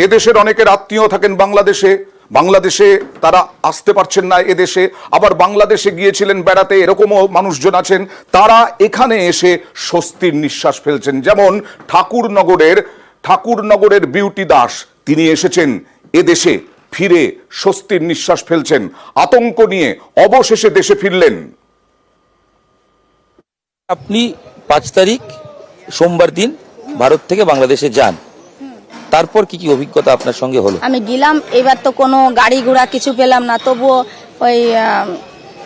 এদেশের অনেকের আত্মীয় থাকেন বাংলাদেশে তারা আসতে পারছেন না এদেশে, আবার বাংলাদেশে গিয়েছিলেন বেড়াতে, এরকমও মানুষজন আছেন। তারা এখানে এসে স্বস্তির নিঃশ্বাস ফেলছেন। যেমন ঠাকুরনগরের বিউটি দাস, তিনি এসেছেন এদেশে, ফিরে স্বস্তির নিঃশ্বাস ফেলছেন। আতঙ্ক নিয়ে অবশেষে দেশে ফিরলেন। আপনি 5 তারিখ সোমবার দিন ভারত থেকে বাংলাদেশে যান, তারপর কি কি অভিজ্ঞতা আপনার সঙ্গে হলো? আমি গেলাম, এবার তো কোনো গাড়ি ঘোড়া কিছু পেলাম না, তবুও ওই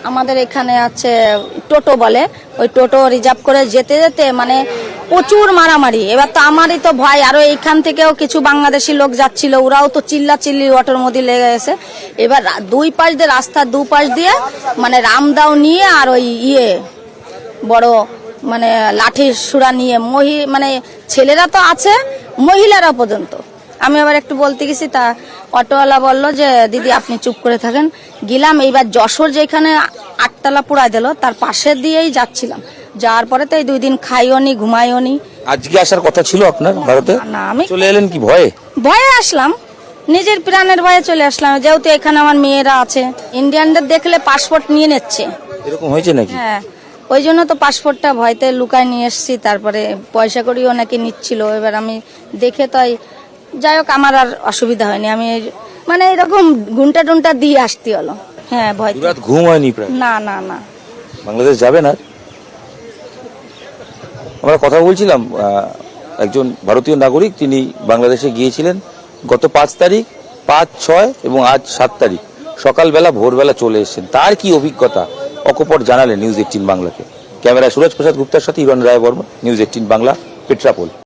আমাদের এখানে আছে টোটো বলে, ওই টোটো রিজার্ভ করে যেতে যেতে মানে প্রচুর মারামারি। এবার তো আমারই তো ভয়, আরো এইখান থেকেও কিছু বাংলাদেশি লোক যাচ্ছিল, ওরাও তো চিল্লি অটোর মধ্যে লেগে গেছে। এবার দুই পাশ দিয়ে রাস্তার দুপাশ দিয়ে মানে রামদাও নিয়ে আর ওই বড় মানে লাঠি সুরা নিয়ে মানে ছেলেরা তো আছে, মহিলারা পর্যন্ত। আমি আবার একটু বলতে গেছি, তা অটোওয়ালা বললো যে দিদি আপনি চুপ করে থাকেন। গেলাম, এইবার যশোর যেখানে 8তলা পুরাই দিল তার পাশে দিয়েই যাচ্ছিলাম। যাওয়ার পরে তো এই 2 দিন খাইও নি, ঘুমাইও নি। আজকে আসার কথা ছিল আপনার ভারতে? না, আমি চলে এলেন কি ভয়ে আসলাম, নিজের প্রাণের ভয়ে চলে আসলাম। যেহেতু এখানে আমার মেয়েরা আছে, ইন্ডিয়ানদের দেখলে পাসপোর্ট নিয়ে নিচ্ছে। এরকম হয়েছে নাকি? হ্যাঁ, ওই জন্য তো পাসপোর্টটা ভয়তে লুকায় নিয়ে এসেছি। তারপরে পয়সা করিও নাকি নিচ্ছিল। এবার আমি দেখে তাই, যাই হোক আমার আর অসুবিধা হয়নি। আমি মানে এরকম ঘুমটা দিয়ে আসতে হলো। হ্যাঁ, ভয় রাত ঘুম হয়নি প্রায়? না। বাংলাদেশ যাবেন আর? আমরা কথা বলছিলাম একজন ভারতীয় নাগরিক, তিনি বাংলাদেশে গিয়েছিলেন গত 5 তারিখ, 5, 6 এবং আজ 7 তারিখ সকালবেলা ভোরবেলা চলে এসেছেন। তার কি অভিজ্ঞতা অকপট জানালেন নিউজ 18 বাংলাকে। ক্যামেরায় সুরজ প্রসাদ গুপ্তার সাথে ইরন রায় বর্মা, নিউজ 18 বাংলা, পেট্রাপোল।